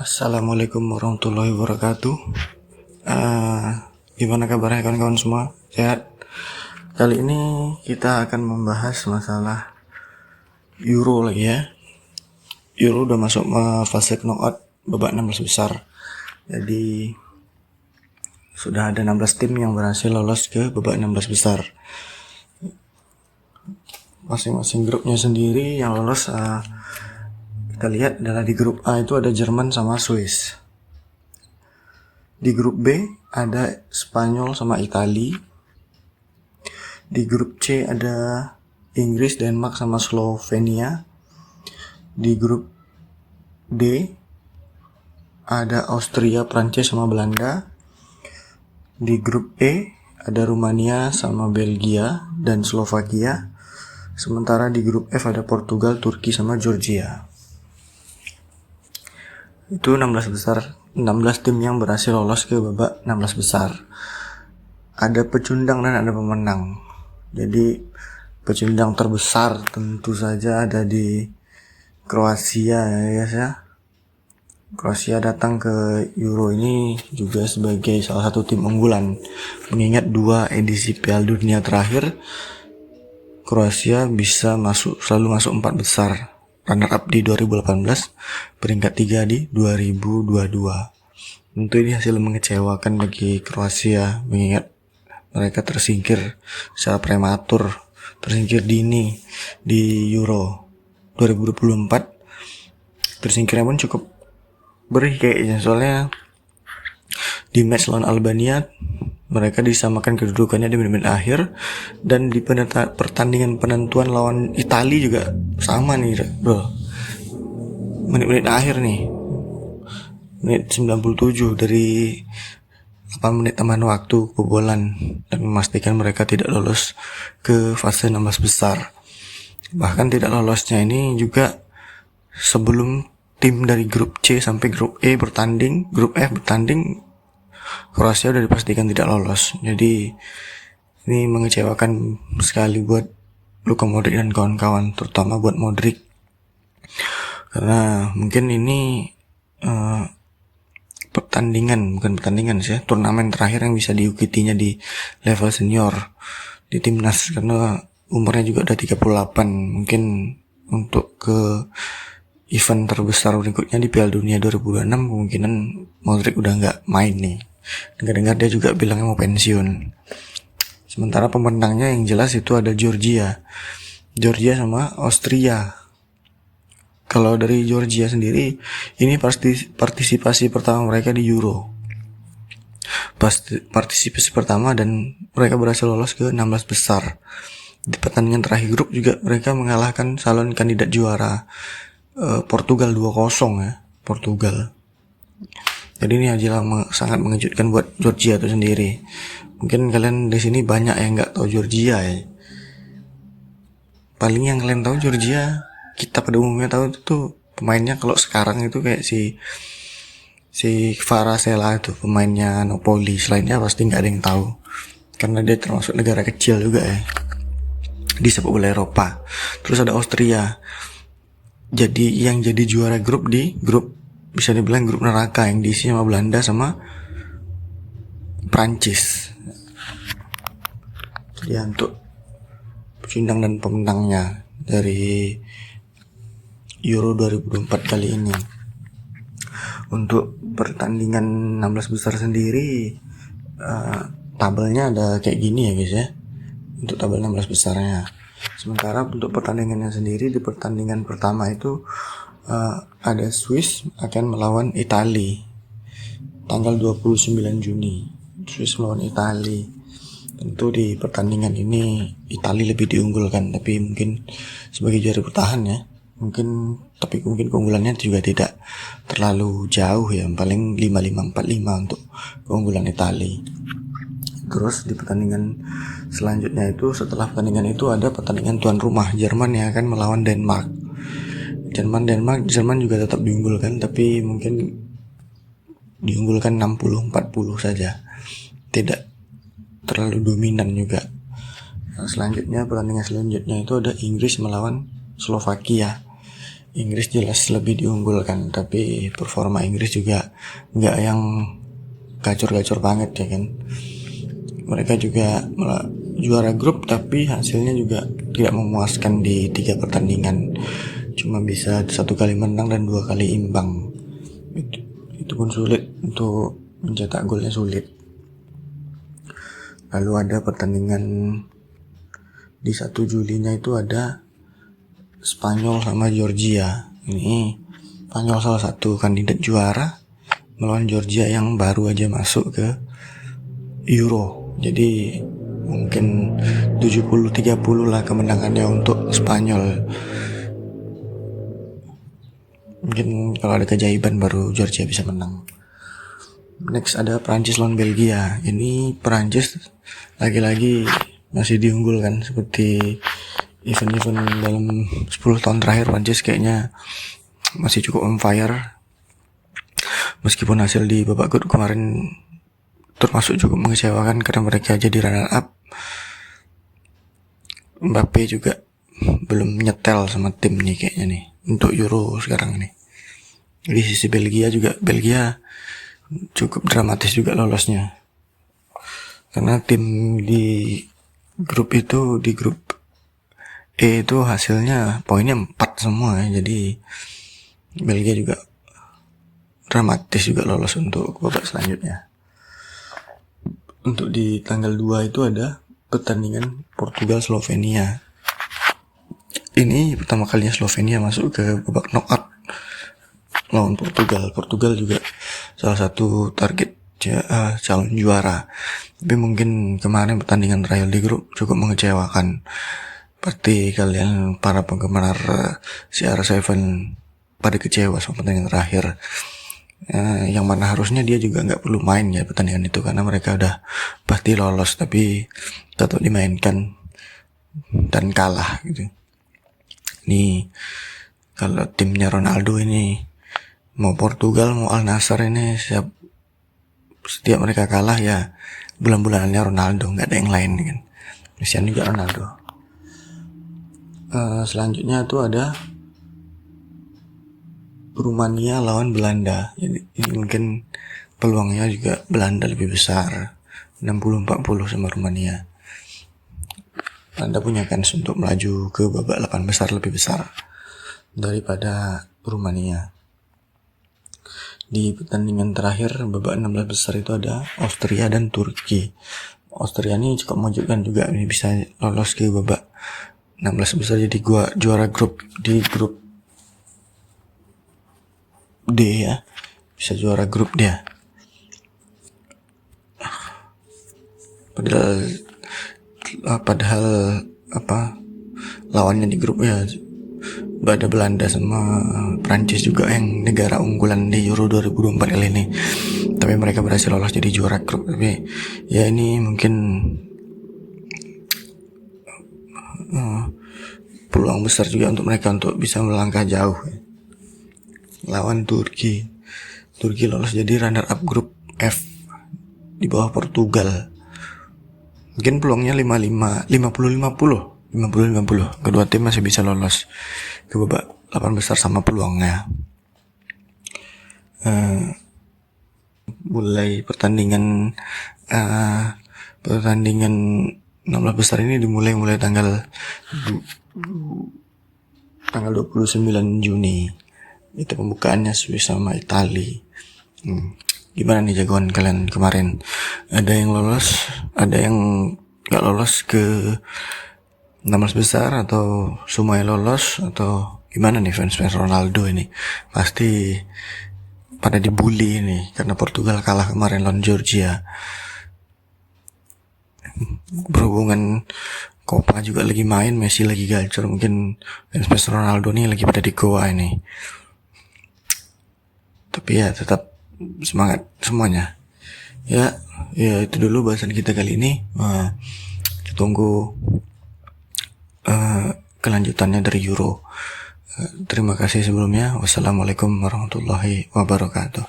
Assalamualaikum warahmatullahi wabarakatuh. Gimana kabarnya kawan-kawan semua? Sehat? Kali ini kita akan membahas masalah Euro lagi ya. Euro udah masuk fase knockout babak 16 besar. Jadi sudah ada 16 tim yang berhasil lolos ke babak 16 besar. Masing-masing grupnya sendiri yang lolos kita lihat adalah di grup A itu ada Jerman sama Swiss. Di grup B ada Spanyol sama Itali. Di grup C ada Inggris, Denmark sama Slovenia. Di grup D ada Austria, Prancis sama Belanda. Di grup E ada Rumania sama Belgia dan Slovakia. Sementara di grup F ada Portugal, Turki sama Georgia. Itu 16 tim yang berhasil lolos ke babak 16 besar. Ada pecundang dan ada pemenang. Jadi pecundang terbesar tentu saja ada di Kroasia ya guys ya. Kroasia datang ke Euro ini juga sebagai salah satu tim unggulan. Mengingat 2 edisi Piala Dunia terakhir Kroasia bisa selalu masuk 4 besar. Runner up di 2018, peringkat 3 di 2022. Tentu ini hasil mengecewakan bagi Kroasia mengingat mereka tersingkir secara prematur, tersingkir dini di Euro 2024. Tersingkirnya pun cukup berih kayaknya, soalnya di match lawan Albania mereka disamakan kedudukannya di menit-menit akhir, dan di pertandingan penentuan lawan Italia juga sama nih bro, menit-menit akhir nih, menit 97 dari 8 menit tambahan waktu kebobolan dan memastikan mereka tidak lolos ke fase 16 besar. Bahkan tidak lolosnya ini juga sebelum tim dari grup C sampai grup E bertanding, grup F bertanding, Kroasia udah dipastikan tidak lolos. Jadi ini mengecewakan sekali buat Luka Modric dan kawan-kawan, terutama buat Modric, karena mungkin ini turnamen terakhir yang bisa diikutinya di level senior di timnas, karena umurnya juga udah 38. Mungkin untuk ke event terbesar berikutnya di Piala Dunia 2026 kemungkinan Modric udah nggak main nih. Dengar-dengar dia juga bilangnya mau pensiun. Sementara pemenangnya yang jelas itu ada Georgia sama Austria. Kalau dari Georgia sendiri, ini partisipasi pertama mereka di Euro. Partisipasi pertama dan mereka berhasil lolos ke 16 besar. Di pertandingan terakhir grup juga mereka mengalahkan calon kandidat juara Portugal 2-0 ya, Portugal. Jadi ini adalah sangat mengejutkan buat Georgia itu sendiri. Mungkin kalian di sini banyak yang nggak tahu Georgia ya. Paling yang kalian tahu Georgia, kita pada umumnya tahu itu tuh pemainnya kalau sekarang itu kayak si Kvaratskhelia itu pemainnya Napoli. Selainnya pasti nggak ada yang tahu, karena dia termasuk negara kecil juga ya di sepak bola Eropa. Terus ada Austria. Jadi yang jadi juara grup bisa dibilang grup neraka yang diisi sama Belanda sama Prancis. Jadi untuk pecundang dan pemenangnya dari Euro 2024 kali ini. Untuk pertandingan 16 besar sendiri tabelnya ada kayak gini ya guys ya, untuk tabel 16 besarnya. Sementara untuk pertandingannya sendiri, di pertandingan pertama itu ada Swiss akan melawan Italia tanggal 29 Juni. Swiss melawan Italia. Tentu di pertandingan ini Italia lebih diunggulkan, tapi mungkin sebagai juara bertahan ya. Tapi mungkin keunggulannya juga tidak terlalu jauh ya, paling 5-5-4-5 untuk keunggulan Italia. Terus di pertandingan selanjutnya itu, setelah pertandingan itu ada pertandingan tuan rumah, Jerman yang akan melawan Denmark. Jerman juga tetap diunggulkan, tapi mungkin diunggulkan 60-40 saja, tidak terlalu dominan juga. Pertandingan selanjutnya itu ada Inggris melawan Slovakia. Inggris jelas lebih diunggulkan, tapi performa Inggris juga nggak yang gacor-gacor banget ya kan. Mereka juga juara grup, tapi hasilnya juga tidak memuaskan di 3 pertandingan. Cuma bisa 1 kali menang dan 2 kali imbang. Itu pun sulit, untuk mencetak golnya sulit. Lalu ada pertandingan di 1 Julinya itu ada Spanyol sama Georgia. Ini Spanyol salah satu kandidat juara melawan Georgia yang baru aja masuk ke Euro. Jadi mungkin 70-30 lah kemenangannya untuk Spanyol. Mungkin kalau ada keajaiban baru Georgia bisa menang. Next ada Prancis lawan Belgia. Ini Prancis lagi-lagi masih diunggulkan, seperti event-event dalam 10 tahun terakhir. Prancis kayaknya masih cukup on fire. Meskipun hasil di babak grup kemarin termasuk cukup mengecewakan karena mereka jadi runner up. Mbappe juga belum nyetel sama tim nih kayaknya nih untuk Euro sekarang nih. Di sisi Belgia juga, Belgia cukup dramatis juga lolosnya, karena tim di grup itu, di grup E itu hasilnya poinnya 4 semua ya. Jadi Belgia juga dramatis juga lolos untuk babak selanjutnya. Untuk di tanggal 2 itu ada pertandingan Portugal Slovenia. Ini pertama kalinya Slovenia masuk ke babak knockout lawan Portugal. Portugal juga salah satu target calon juara. Tapi mungkin kemarin pertandingan terakhir di grup cukup mengecewakan. Pasti kalian para penggemar CR7 pada kecewa sama pertandingan terakhir. Yang mana harusnya dia juga nggak perlu main ya pertandingan itu, karena mereka udah pasti lolos, tapi tetap dimainkan dan kalah gitu. Nih kalau timnya Ronaldo ini, mau Portugal mau Al Nassr ini, setiap mereka kalah ya bulan-bulanannya Ronaldo, nggak ada yang lain kan. Kasihan juga Ronaldo. Selanjutnya tuh ada Rumania lawan Belanda. Jadi ini mungkin peluangnya juga Belanda lebih besar, 60-40 sama Rumania. Belanda punya kans untuk melaju ke babak 8 besar lebih besar daripada Rumania. Di pertandingan terakhir babak 16 besar itu ada Austria dan Turki. Austria ini cukup mengejutkan juga, ini bisa lolos ke babak 16 besar, jadi juara grup di grup D ya, bisa juara grup dia. Padahal lawannya di grup ya ada Belanda sama Prancis juga yang negara unggulan di Euro 2024 kali ini. Tapi mereka berhasil lolos jadi juara grup. Tapi ya ini mungkin peluang besar juga untuk mereka untuk bisa melangkah jauh lawan Turki. Turki lolos jadi runner up grup F di bawah Portugal. Mungkin peluangnya 50-50. Kedua tim masih bisa lolos ke babak 8 besar sama peluangnya. Mulai pertandingan 16 besar ini dimulai tanggal 29 Juni. Itu pembukaannya Swiss sama Italia. Gimana nih jagoan kalian kemarin? Ada yang lolos, ada yang gak lolos ke 16 besar, atau semuanya lolos, atau gimana nih fans Ronaldo ini? Pasti pada dibully nih karena Portugal kalah kemarin lawan Georgia. Berhubungan Copa juga lagi main, Messi lagi gacor, mungkin fans Ronaldo nih lagi pada di Goa ini. Tapi ya tetap semangat semuanya. Ya itu dulu bahasan kita kali ini. Kita tunggu kelanjutannya dari Euro. Terima kasih sebelumnya. Wassalamualaikum warahmatullahi wabarakatuh.